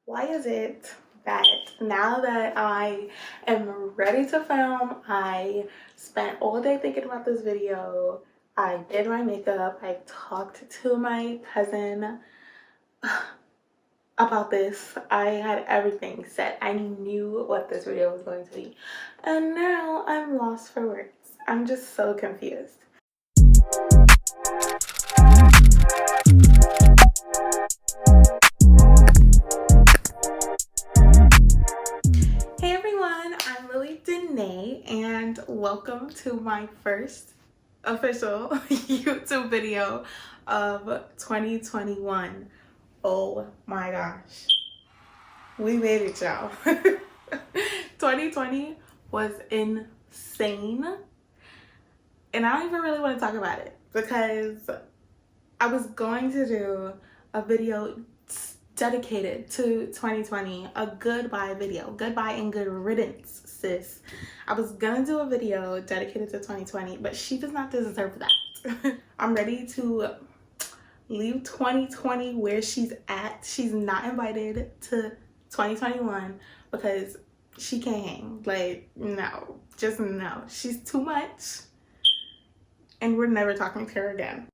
Why is it that now that I am ready to film, I spent all day thinking about this video, I did my makeup, I talked to my cousin about this, I had everything set, I knew what this video was going to be, and now I'm lost for words. I'm just so confused. Hey everyone, I'm Lyli Danae and welcome to my first official YouTube video of 2021. Oh my gosh. We made it, y'all. 2020 was insane. And I don't even really want to talk about it because I was going to do a video dedicated to 2020, a goodbye video, goodbye and good riddance, sis. I was gonna do a video dedicated to 2020, but she does not deserve that. I'm ready to leave 2020 where she's at. She's not invited to 2021 because she can't hang. Like, no, just no. She's too much and we're never talking to her again.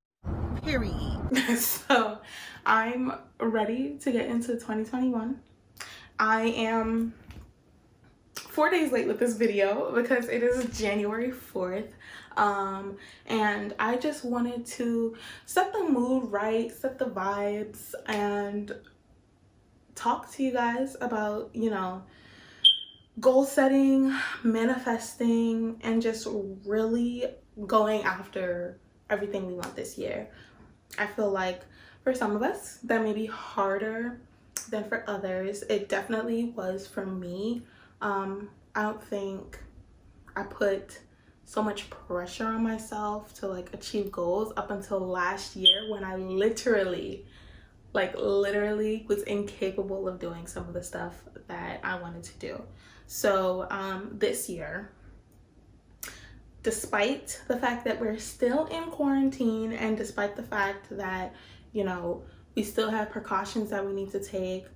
Period. So I'm ready to get into 2021. I am 4 days late with this video because it is January 4th. And I just wanted to set the mood right, set the vibes, and talk to you guys about, you know, goal setting, manifesting, and just really going after everything we want this year. I feel like for some of us that may be harder than for others. It definitely was for me. I don't think I put so much pressure on myself to like achieve goals up until last year when I literally was incapable of doing some of the stuff that I wanted to do. So this year, despite the fact that we're still in quarantine and despite the fact that, you know, we still have precautions that we need to take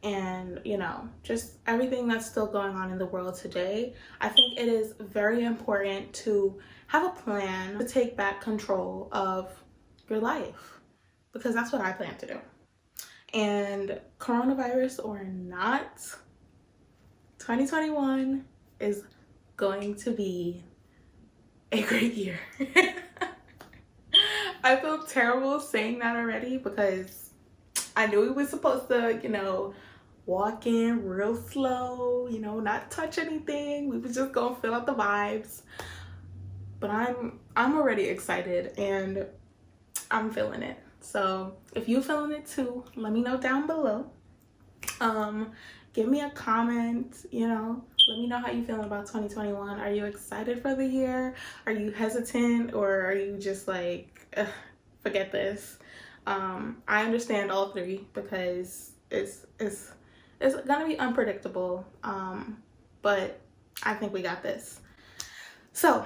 and, you know, just everything that's still going on in the world today, I think it is very important to have a plan to take back control of your life, because that's what I plan to do. And coronavirus or not, 2021 is going to be a great year. I feel terrible saying that already because I knew we were supposed to, you know, walk in real slow, you know, not touch anything. We was just gonna feel out the vibes. But I'm already excited and I'm feeling it. So if you're feeling it too, let me know down below. Give me a comment, you know, let me know how you feeling about 2021. Are you excited for the year? Are you hesitant, or are you just like, forget this? I understand all three because it's gonna be unpredictable, but I think we got this. So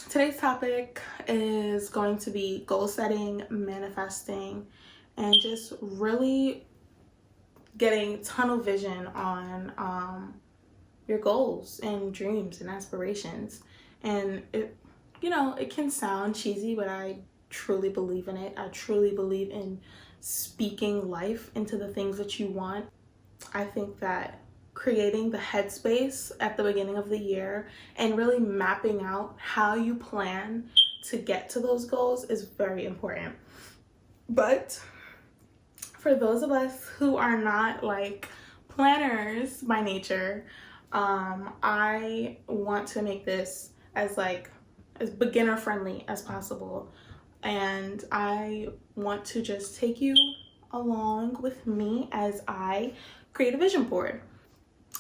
today's topic is going to be goal setting, manifesting, and just really getting tunnel vision on your goals and dreams and aspirations. And it, you know, it can sound cheesy, but I truly believe in it. I truly believe in speaking life into the things that you want. I think that creating the headspace at the beginning of the year and really mapping out how you plan to get to those goals is very important. But for those of us who are not like planners by nature, I want to make this as beginner friendly as possible. And I want to just take you along with me as I create a vision board.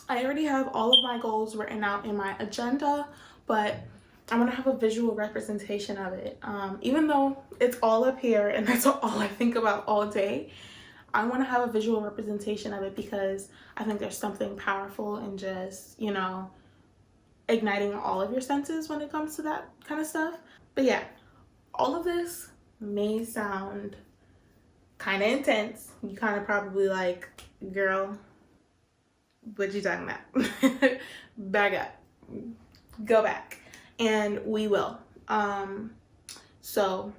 I already have all of my goals written out in my agenda, but I want to have a visual representation of it. Even though it's all up here and that's all I think about all day, I want to have a visual representation of it because I think there's something powerful in just, you know, igniting all of your senses when it comes to that kind of stuff. But yeah, all of this may sound kind of intense. You kind of probably like, girl, what you talking about? Back up, go back, and we will. So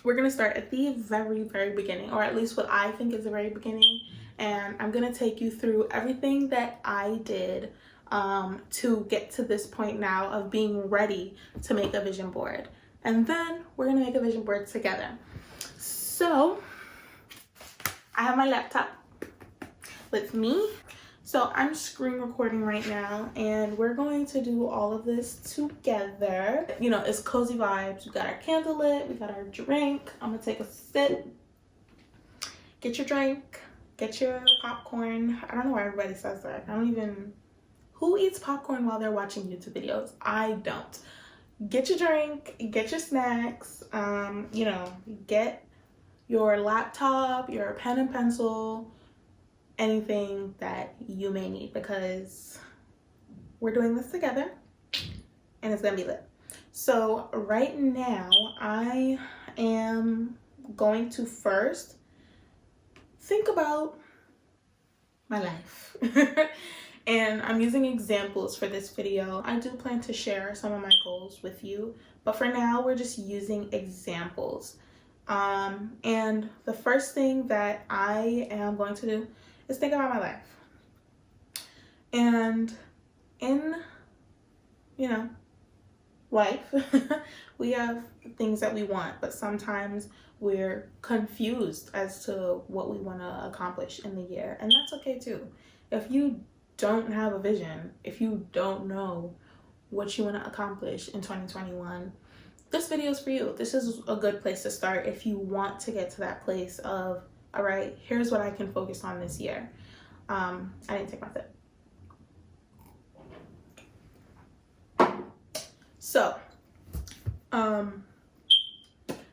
we're gonna start at the very, very beginning, or at least what I think is the very beginning, and I'm gonna take you through everything that I did to get to this point now of being ready to make a vision board. And then we're gonna make a vision board together. So I have my laptop with me. So I'm screen recording right now, and we're going to do all of this together. You know, it's cozy vibes. We got our candle lit, we got our drink. I'm gonna take a sip. Get your drink, get your popcorn. I don't know why everybody says that. Who eats popcorn while they're watching YouTube videos? I don't. Get your drink, get your snacks, you know, get your laptop, your pen and pencil, anything that you may need, because we're doing this together and it's gonna be lit. So right now I am going to first think about my life. And I'm using examples for this video. I do plan to share some of my goals with you, but for now we're just using examples. And the first thing that I am going to do is think about my life. And in, you know, life, we have things that we want, but sometimes we're confused as to what we want to accomplish in the year, and that's okay too. If you don't have a vision, if you don't know what you want to accomplish in 2021, this video is for you. This is a good place to start if you want to get to that place of, all right, here's what I can focus on this year. I didn't take my sip. So,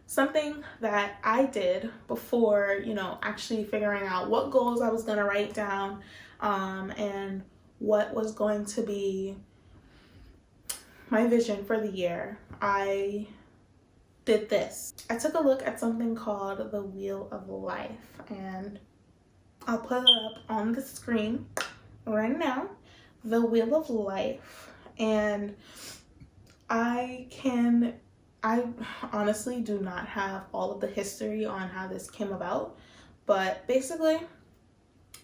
something that I did before, you know, actually figuring out what goals I was going to write down, and what was going to be my vision for the year, I did this. I took a look at something called the Wheel of Life, and I'll put it up on the screen right now. The Wheel of Life. And I honestly do not have all of the history on how this came about, but basically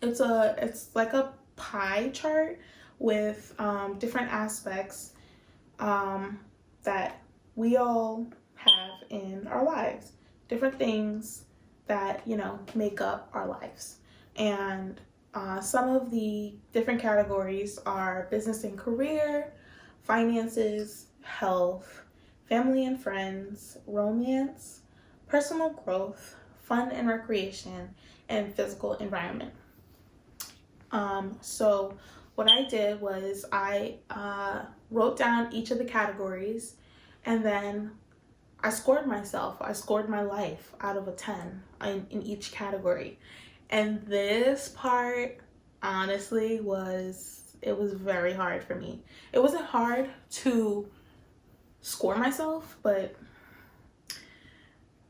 it's like a pie chart with different aspects that we all have in our lives, different things that, you know, make up our lives. And some of the different categories are business and career, finances, health, family and friends, romance, personal growth, fun and recreation, and physical environment. So what I did was I wrote down each of the categories, and then I scored myself. I scored my life out of a 10 in each category. And this part, honestly, was very hard for me. It wasn't hard to score myself, but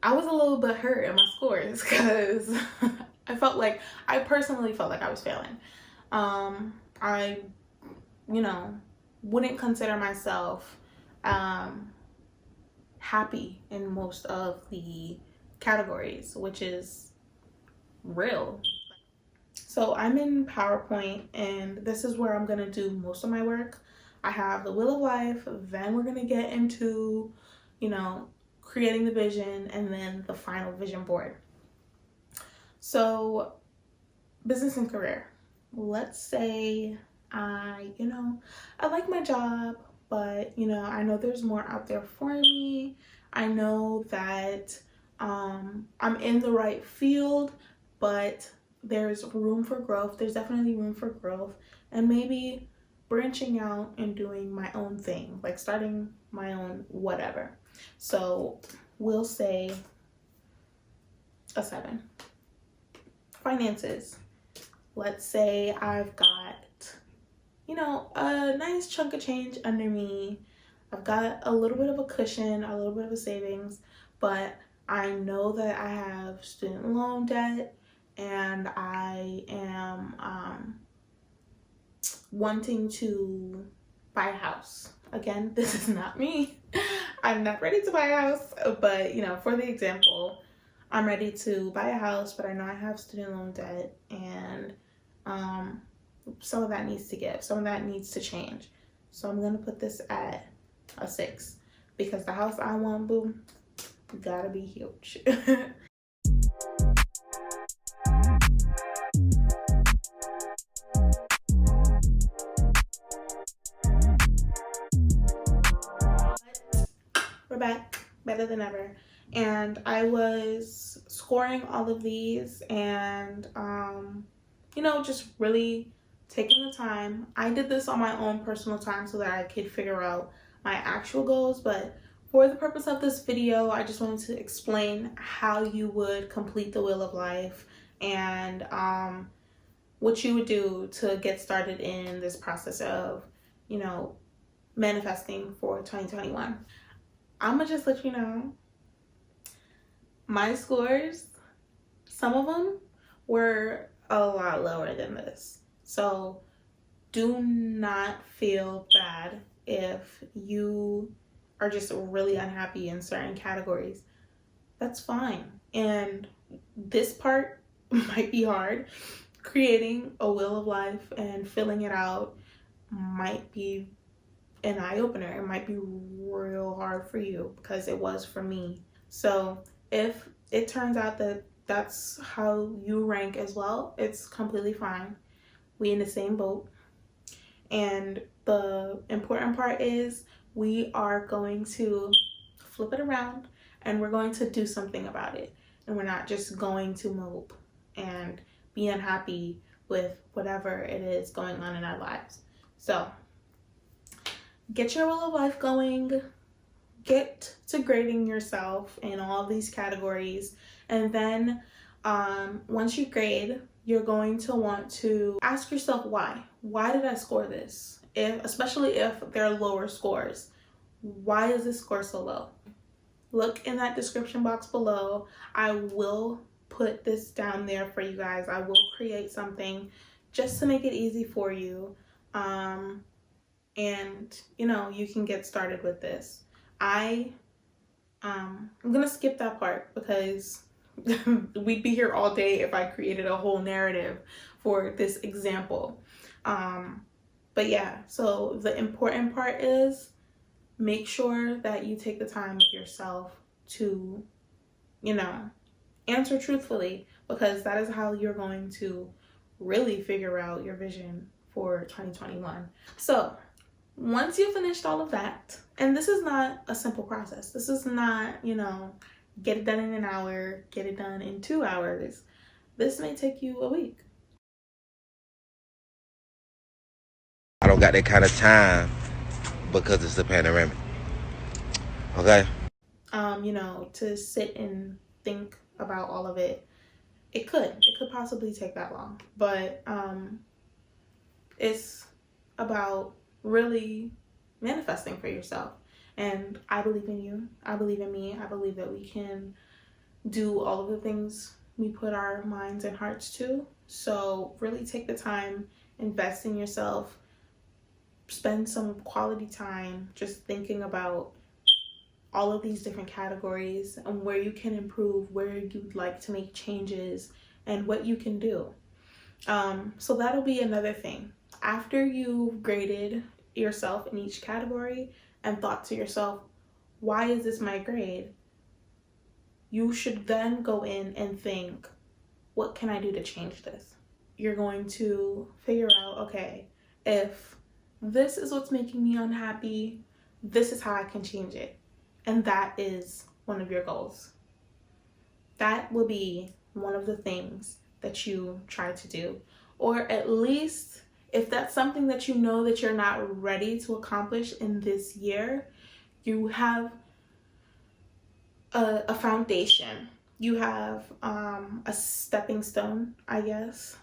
I was a little bit hurt in my scores because I personally felt like I was failing. I, you know, wouldn't consider myself happy in most of the categories, which is real. So I'm in PowerPoint, and this is where I'm gonna do most of my work. I have the Wheel of Life, then we're gonna get into, you know, creating the vision, and then the final vision board. So business and career. Let's say I like my job, but, you know, I know there's more out there for me. I know that I'm in the right field, but there's room for growth. There's definitely room for growth, and maybe branching out and doing my own thing, like starting my own whatever. So we'll say a 7. Finances. Let's say I've got, you know, a nice chunk of change under me. I've got a little bit of a cushion, a little bit of a savings, but I know that I have student loan debt, and I am wanting to buy a house. Again, this is not me. I'm not ready to buy a house, but for the example, I'm ready to buy a house, but I know I have student loan debt, and some of that needs to give, some of that needs to change. So I'm gonna put this at a 6 because the house I want, boo, gotta be huge. We're back, better than ever. And I was scoring all of these and just really taking the time. I did this on my own personal time so that I could figure out my actual goals, but for the purpose of this video, I just wanted to explain how you would complete the Wheel of Life and what you would do to get started in this process of manifesting for 2021. I'm gonna just let you know, my scores, some of them were a lot lower than this. So do not feel bad if you are just really unhappy in certain categories. That's fine. And this part might be hard. Creating a Wheel of Life and filling it out might be an eye-opener. It might be real hard for you because it was for me. So if it turns out that that's how you rank as well, it's completely fine. We in the same boat. And the important part is we are going to flip it around and we're going to do something about it. And we're not just going to mope and be unhappy with whatever it is going on in our lives. So get your Wheel of Life going, get to grading yourself in all these categories, and then once you grade, you're going to want to ask yourself why. Why did I score this? Especially if they're lower scores. Why is this score so low? Look in that description box below. I will put this down there for you guys. I will create something just to make it easy for you. And you can get started with this. I'm gonna skip that part because we'd be here all day if I created a whole narrative for this example. But yeah, so the important part is make sure that you take the time with yourself to answer truthfully, because that is how you're going to really figure out your vision for 2021. So once you finished all of that, and this is not a simple process. This is not, get it done in an hour, get it done in 2 hours. This may take you a week. I don't got that kind of time because it's the panoramic. Okay? To sit and think about all of it. It could possibly take that long. But it's about really manifesting for yourself. And I believe in you. I believe in me. I believe that we can do all of the things we put our minds and hearts to. So really take the time, invest in yourself, spend some quality time just thinking about all of these different categories and where you can improve, where you'd like to make changes, and what you can do. So that'll be another thing. After you've graded yourself in each category and thought to yourself, why is this my grade? You should then go in and think, what can I do to change this? You're going to figure out, okay, if this is what's making me unhappy, this is how I can change it. And that is one of your goals. That will be one of the things that you try to do. Or at least if that's something that you know that you're not ready to accomplish in this year, you have a foundation. You have a stepping stone, I guess.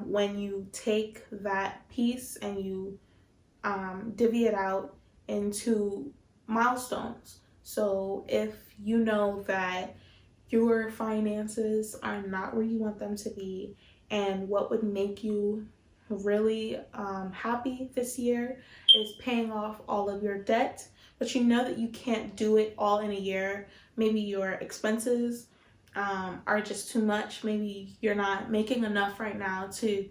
When you take that piece and you divvy it out into milestones. So if you know that your finances are not where you want them to be, and what would make you really happy this year is paying off all of your debt, but you know that you can't do it all in a year. Maybe your expenses are just too much. Maybe you're not making enough right now to,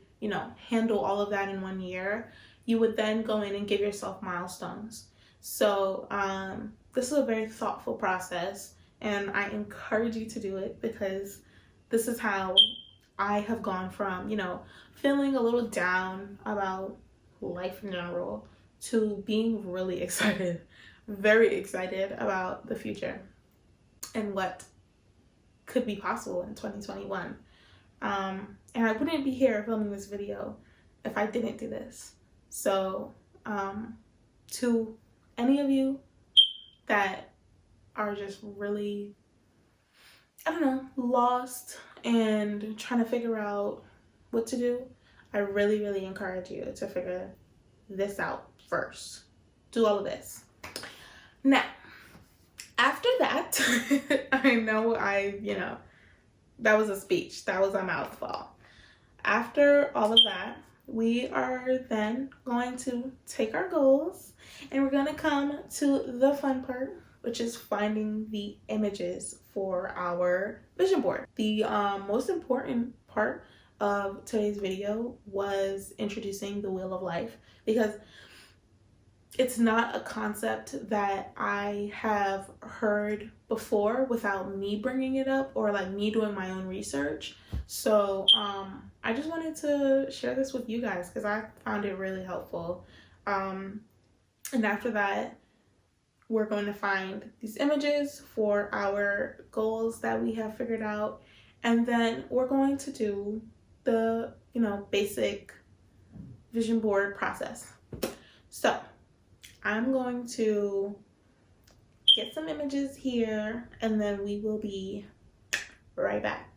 handle all of that in 1 year. You would then go in and give yourself milestones. So this is a very thoughtful process, and I encourage you to do it, because this is how I have gone from, feeling a little down about life in general to being really excited, very excited about the future and what could be possible in 2021. And I wouldn't be here filming this video if I didn't do this. So to any of you that are just really, lost and trying to figure out what to do, I really, really encourage you to figure this out first. Do all of this. Now, after that, I know that was a speech. That was a mouthful. After all of that, we are then going to take our goals and we're going to come to the fun part, which is finding the images for our vision board. The most important part of today's video was introducing the wheel of life, because it's not a concept that I have heard before without me bringing it up or like me doing my own research. So I just wanted to share this with you guys because I found it really helpful. And after that, we're going to find these images for our goals that we have figured out. And then we're going to do the, basic vision board process. So I'm going to get some images here and then we will be right back.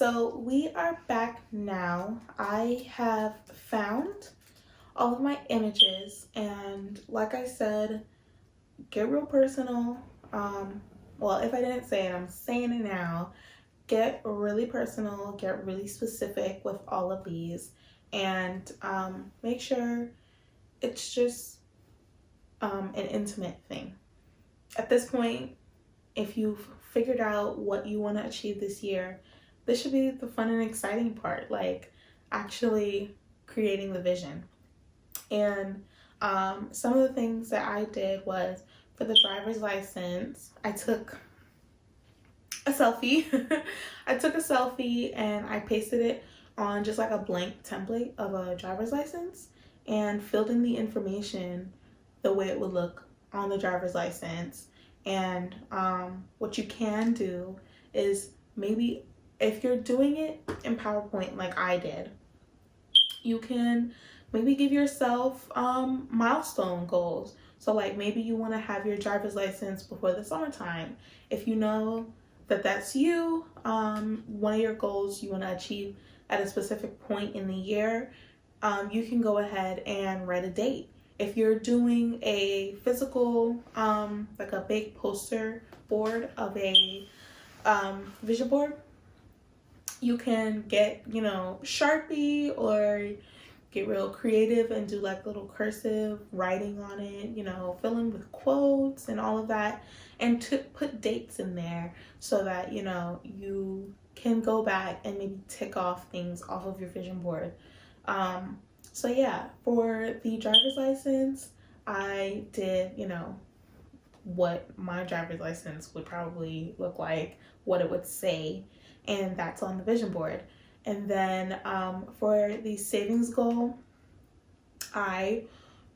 So we are back now. I have found all of my images, and like I said, get real personal. well, if I didn't say it, I'm saying it now. Get really personal, get really specific with all of these, and make sure it's just an intimate thing. At this point, if you've figured out what you want to achieve this year, this should be the fun and exciting part, like actually creating the vision. And some of the things that I did was, for the driver's license, I took a selfie. I took a selfie and I pasted it on just like a blank template of a driver's license and filled in the information the way it would look on the driver's license. And what you can do is, maybe if you're doing it in PowerPoint like I did, you can maybe give yourself milestone goals. So like maybe you want to have your driver's license before the summertime. If you know that that's you, one of your goals you want to achieve at a specific point in the year, you can go ahead and write a date. If you're doing a physical, like a big poster board of a vision board, you can get, Sharpie, or get real creative and do like little cursive writing on it, fill in with quotes and all of that, and to put dates in there so that, you can go back and maybe tick off things off of your vision board. So yeah, for the driver's license, I did, what my driver's license would probably look like, what it would say, and that's on the vision board. And then for the savings goal, I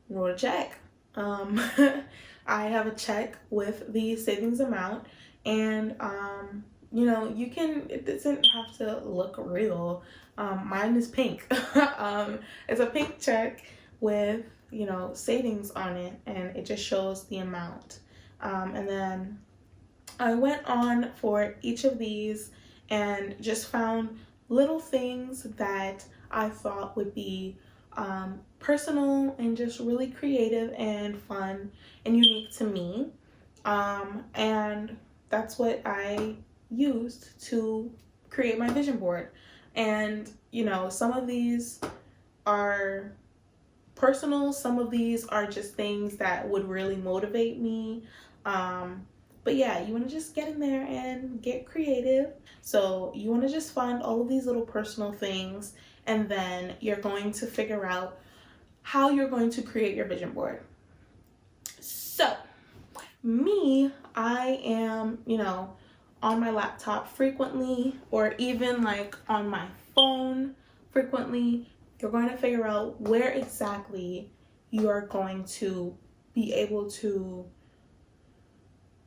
wrote a check. I have a check with the savings amount, and it doesn't have to look real. Mine is pink. It's a pink check with savings on it, and it just shows the amount. And then I went on for each of these and just found little things that I thought would be personal and just really creative and fun and unique to me. And that's what I used to create my vision board. And, some of these are personal, some of these are just things that would really motivate me. But yeah, you want to just get in there and get creative. So you want to just find all of these little personal things, and then you're going to figure out how you're going to create your vision board. So me, I am, on my laptop frequently, or even like on my phone frequently. You're going to figure out where exactly you are going to be able to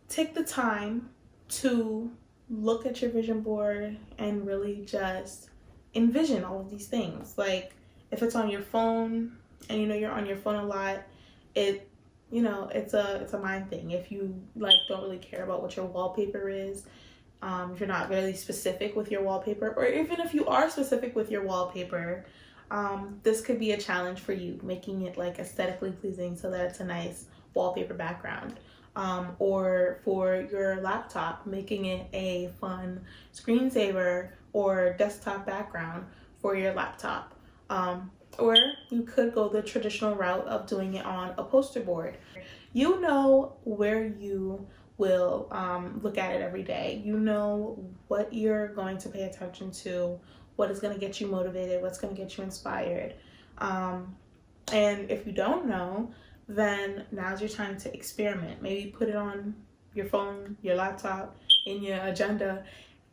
take the time to look at your vision board and really just envision all of these things. Like if it's on your phone and you're on your phone a lot, it's a mind thing. If you don't really care about what your wallpaper is, if you're not really specific with your wallpaper, or even if you are specific with your wallpaper, this could be a challenge for you, making it aesthetically pleasing so that it's a nice wallpaper background. Or for your laptop, making it a fun screensaver or desktop background for your laptop. Or you could go the traditional route of doing it on a poster board. You know where you will look at it every day. You know what you're going to pay attention to, what is going to get you motivated, what's going to get you inspired. And if you don't know, then now's your time to experiment. Maybe put it on your phone, your laptop, in your agenda,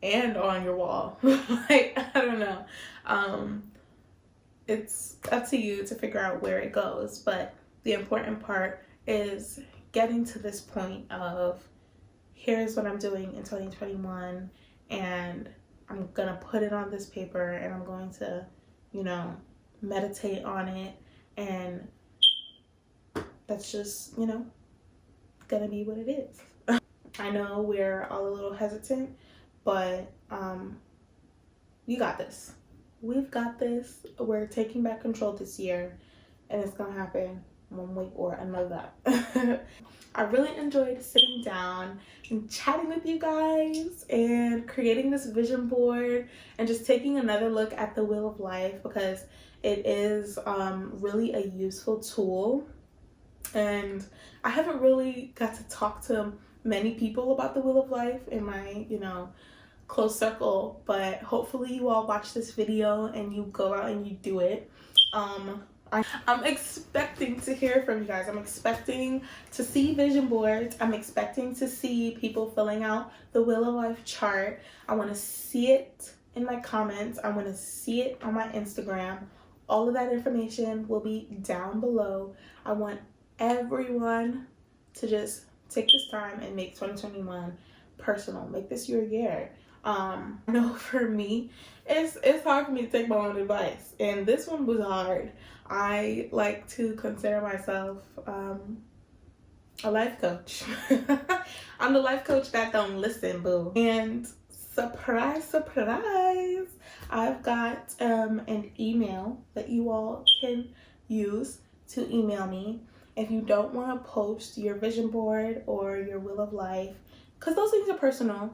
and on your wall. I don't know. It's up to you to figure out where it goes. But the important part is getting to this point of, here's what I'm doing in 2021, and I'm gonna put it on this paper, and I'm going to, meditate on it, and that's just, gonna be what it is. I know we're all a little hesitant, but you got this. We've got this. We're taking back control this year, and it's gonna happen. one way or another. I really enjoyed sitting down and chatting with you guys and creating this vision board and just taking another look at the Wheel of Life, because it is really a useful tool. And I haven't really got to talk to many people about the Wheel of Life in my, close circle, but hopefully you all watch this video and you go out and you do it. I'm expecting to hear from you guys. I'm expecting to see vision boards. I'm expecting to see people filling out the Wheel of Life chart. I want to see it in my comments. I want to see it on my Instagram. All of that information will be down below. I want everyone to just take this time and make 2021 personal. Make this your year. I know for me, it's hard for me to take my own advice, and this one was hard. I like to consider myself a life coach. I'm the life coach that don't listen, boo. And surprise, surprise, I've got an email that you all can use to email me if you don't want to post your vision board or your Wheel of Life, because those things are personal.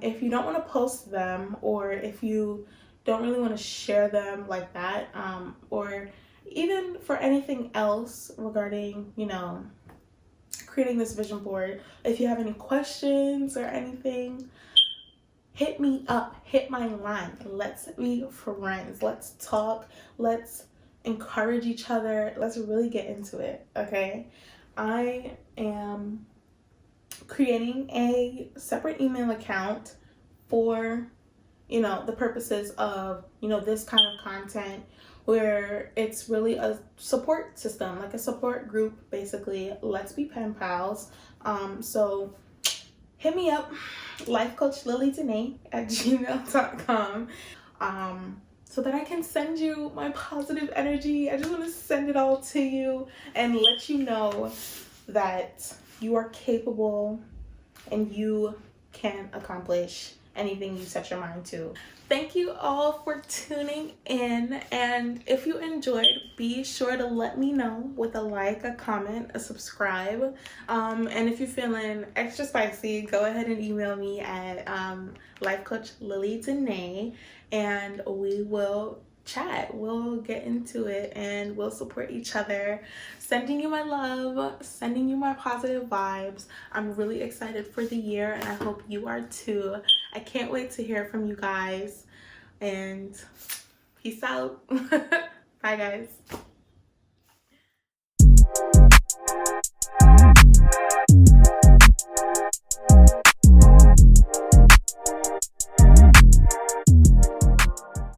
If you don't want to post them, or if you don't really want to share them like that, or even for anything else regarding, creating this vision board, if you have any questions or anything, hit me up, hit my line. Let's be friends. Let's talk. Let's encourage each other. Let's really get into it, okay? I am creating a separate email account for, the purposes of, this kind of content, where it's really a support system, like a support group, basically. Let's be pen pals. So hit me up, lifecoachlyli.danae@gmail.com, so that I can send you my positive energy. I just want to send it all to you and let you know that you are capable and you can accomplish anything you set your mind to. Thank you all for tuning in, and if you enjoyed, be sure to let me know with a like, a comment, a subscribe, and if you're feeling extra spicy, go ahead and email me at lifecoachlyli.danae, and we will chat. We'll get into it and we'll support each other. Sending you my love, sending you my positive vibes. I'm really excited for the year, and I hope you are too. I can't wait to hear from you guys, and peace out. Bye guys.